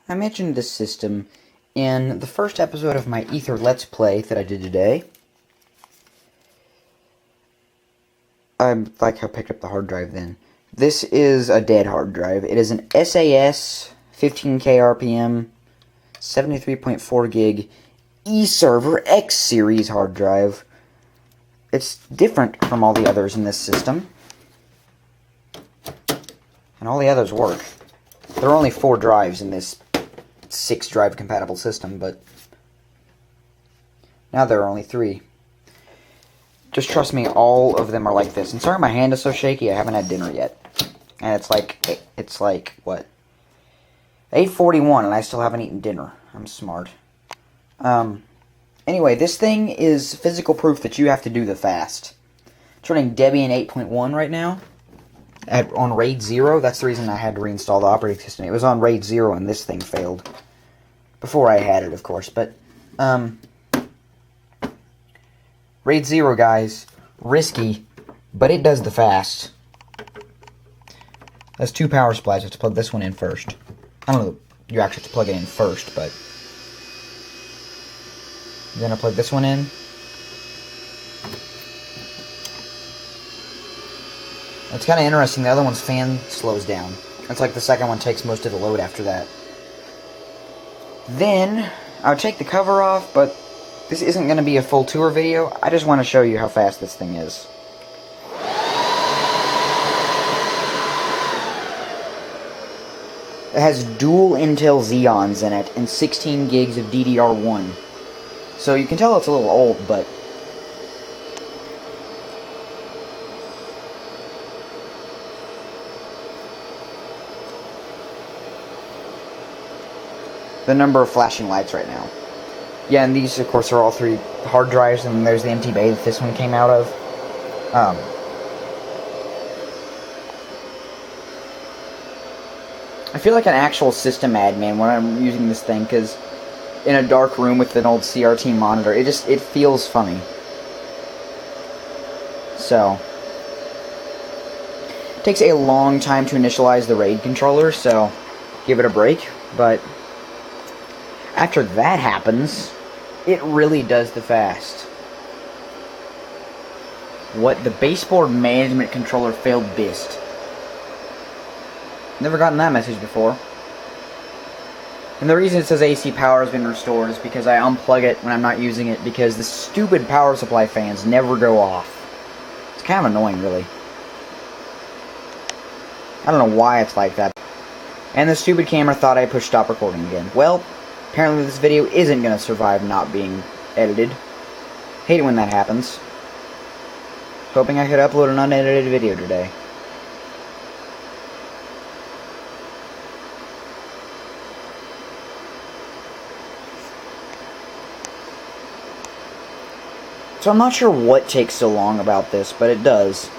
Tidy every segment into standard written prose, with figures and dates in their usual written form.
I mentioned this system in the first episode of my Ether Let's Play that I did today. I like how I picked up the hard drive then. This is a dead hard drive. It is an SAS 15K RPM 73.4 gig eServer X series hard drive. It's different from all the others in this system. And all the others work. There are only 4 drives in this 6-drive compatible system, but now there are only 3. Just trust me, all of them are like this. And sorry my hand is so shaky, I haven't had dinner yet. And it's like, what? 8:41 and I still haven't eaten dinner. I'm smart. Anyway, this thing is physical proof that you have to do the fast. It's running Debian 8.1 right now. On RAID 0, that's the reason I had to reinstall the operating system. It was on RAID 0 and this thing failed. Before I had it, of course, but, RAID 0, guys, risky, but it does the fast. That's 2 power supplies. You have to plug this one in first. I don't know, you actually have to plug it in first, but then I plug this one in. It's kind of interesting, the other one's fan slows down. It's like the second one takes most of the load after that. Then, I would take the cover off, but this isn't going to be a full tour video. I just want to show you how fast this thing is. It has dual Intel Xeons in it and 16 gigs of DDR1. So you can tell it's a little old, but the number of flashing lights right now. Yeah, and these, of course, are all 3 hard drives, and there's the empty bay that this one came out of. I feel like an actual system admin when I'm using this thing, because in a dark room with an old CRT monitor, it feels funny. So, it takes a long time to initialize the RAID controller, so give it a break, but after that happens, it really does the fast. What? The baseboard management controller failed BIST. Never gotten that message before. And the reason it says AC power has been restored is because I unplug it when I'm not using it because the stupid power supply fans never go off. It's kind of annoying, really. I don't know why it's like that. And the stupid camera thought I pushed stop recording again. Well, apparently this video isn't going to survive not being edited. Hate it when that happens. Hoping I could upload an unedited video today. So I'm not sure what takes so long about this, but it does.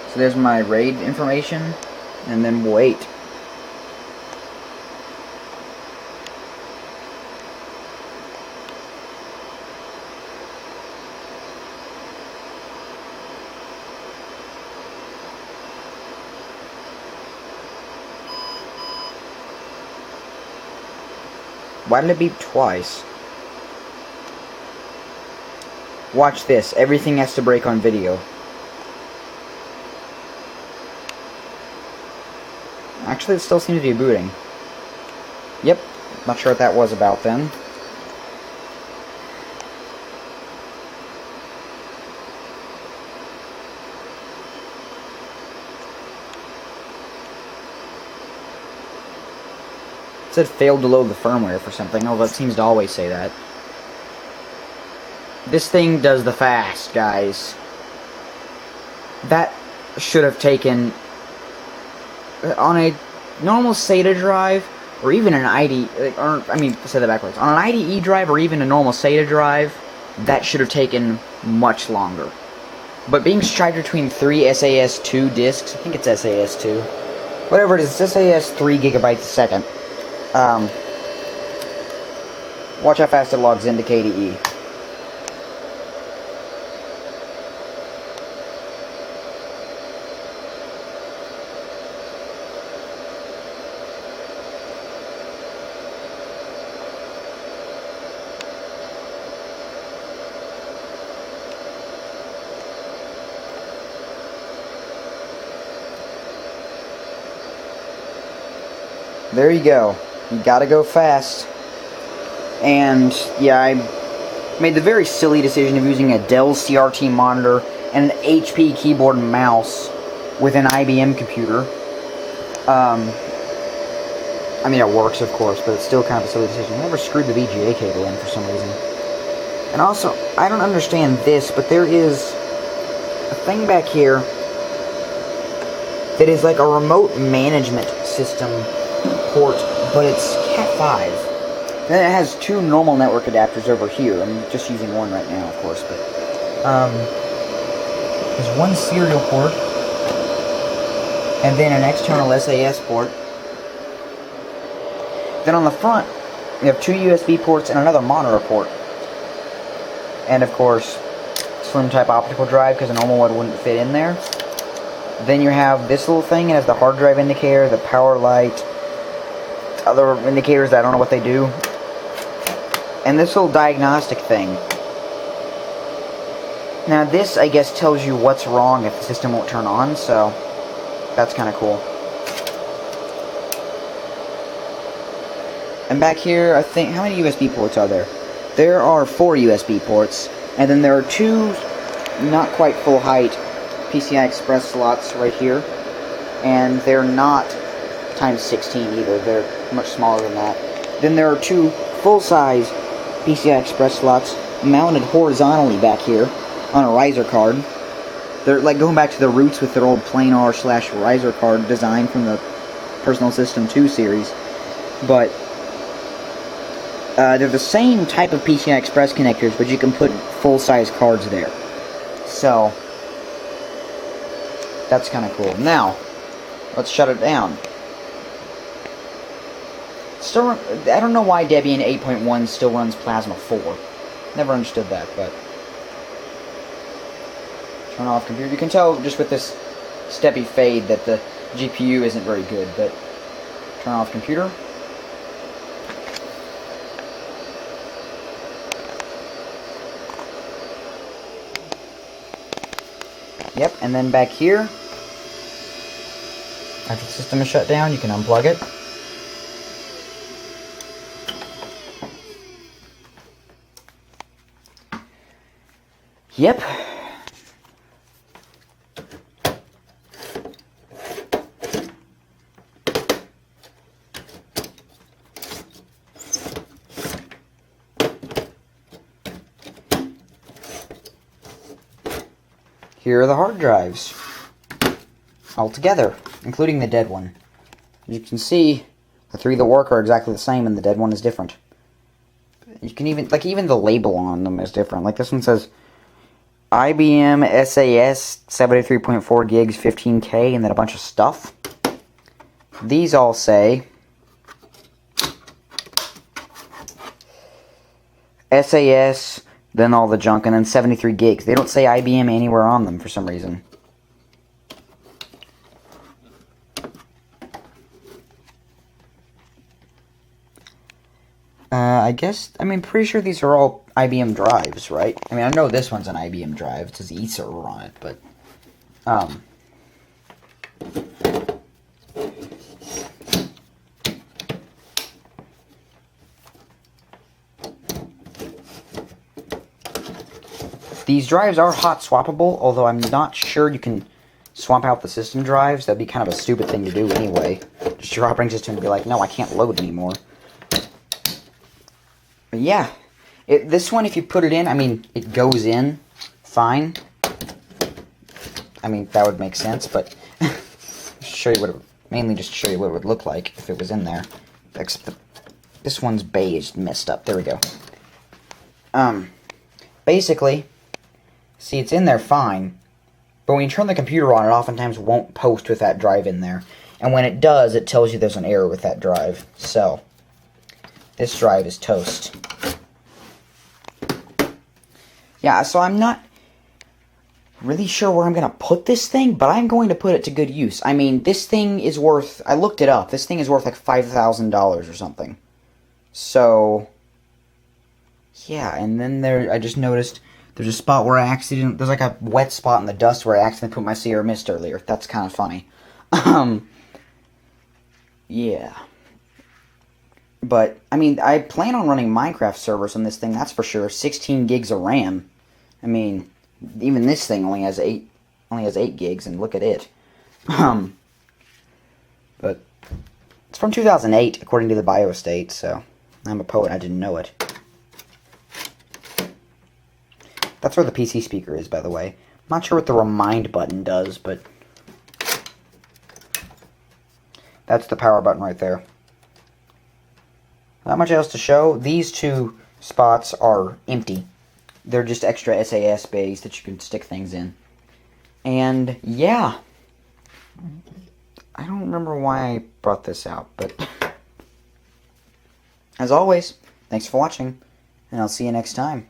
So there's my RAID information, and then wait. Why did it beep twice? Watch this. Everything has to break on video. Actually, it still seems to be booting. Yep. Not sure what that was about then. It said failed to load the firmware for something, although it seems to always say that. This thing does the fast, guys. That should have taken, on a normal SATA drive, or even an IDE, say that backwards. On an IDE drive, or even a normal SATA drive, that should have taken much longer. But being striped between 3 SAS2 disks, I think it's SAS2, whatever it is, it's SAS 3 gigabytes a second. Watch how fast it logs into KDE. there you go. You gotta go fast. And yeah, I made the very silly decision of using a Dell CRT monitor and an HP keyboard and mouse with an IBM computer. I mean, it works, of course, but it's still kind of a silly decision. I never screwed the VGA cable in for some reason. And also, I don't understand this, but there is a thing back here that is like a remote management system port, but it's Cat 5. Then it has two normal network adapters over here. I'm just using one right now, of course, but there's one serial port, and then an external SAS port. Then on the front, we have two USB ports and another monitor port. And of course, slim type optical drive, because a normal one wouldn't fit in there. Then you have this little thing, it has the hard drive indicator, the power light, other indicators that I don't know what they do. And this little diagnostic thing. Now this, I guess, tells you what's wrong if the system won't turn on, so that's kind of cool. And back here, I think, how many USB ports are there? There are 4 USB ports, and then there are 2 not quite full height PCI Express slots right here, and they're not times 16 either, they're much smaller than that. Then there are 2 full-size PCI Express slots mounted horizontally back here on a riser card. They're like going back to the roots with their old planar/riser card design from the Personal System 2 series, but they're the same type of PCI Express connectors, but you can put full-size cards there. So, that's kind of cool. Now, let's shut it down. Still, I don't know why Debian 8.1 still runs Plasma 4. Never understood that, but... Turn off computer. You can tell just with this steppy fade that the GPU isn't very good, but... Turn off computer. Yep, and then back here, after the system is shut down, you can unplug it. Yep. Here are the hard drives, all together, including the dead one. As you can see, the 3 that work are exactly the same, and the dead one is different. You can even, like, even the label on them is different. Like, this one says IBM SAS 73.4 gigs 15K, and then a bunch of stuff. These all say SAS, then all the junk, and then 73 gigs. They don't say IBM anywhere on them for some reason. I guess, I mean, pretty sure these are all IBM drives, right? I mean, I know this one's an IBM drive. It says eServer on it, but, these drives are hot swappable, although I'm not sure you can swap out the system drives. That'd be kind of a stupid thing to do anyway. Just your operating system would be like, no, I can't load anymore. But yeah, this one, if you put it in, I mean, it goes in fine. I mean, that would make sense, but show you what it, mainly just to show you what it would look like if it was in there. Except this one's beige, messed up. There we go. Basically, see, it's in there fine, but when you turn the computer on, it oftentimes won't post with that drive in there. And when it does, it tells you there's an error with that drive. So, this drive is toast. Yeah, so I'm not really sure where I'm going to put this thing, but I'm going to put it to good use. I mean, this thing is worth, I looked it up, this thing is worth like $5,000 or something. So, yeah, and then there, I just noticed there's a spot where there's like a wet spot in the dust where I accidentally put my Sierra Mist earlier. That's kind of funny. Yeah. But, I mean, I plan on running Minecraft servers on this thing, that's for sure. 16 gigs of RAM. I mean, even this thing only has 8 gigs, and look at it. But it's from 2008, according to the biostate, so I'm a poet, I didn't know it. That's where the PC speaker is, by the way. I'm not sure what the remind button does, but that's the power button right there. Not much else to show. These two spots are empty. They're just extra SAS bays that you can stick things in. And yeah, I don't remember why I brought this out, but as always, thanks for watching, and I'll see you next time.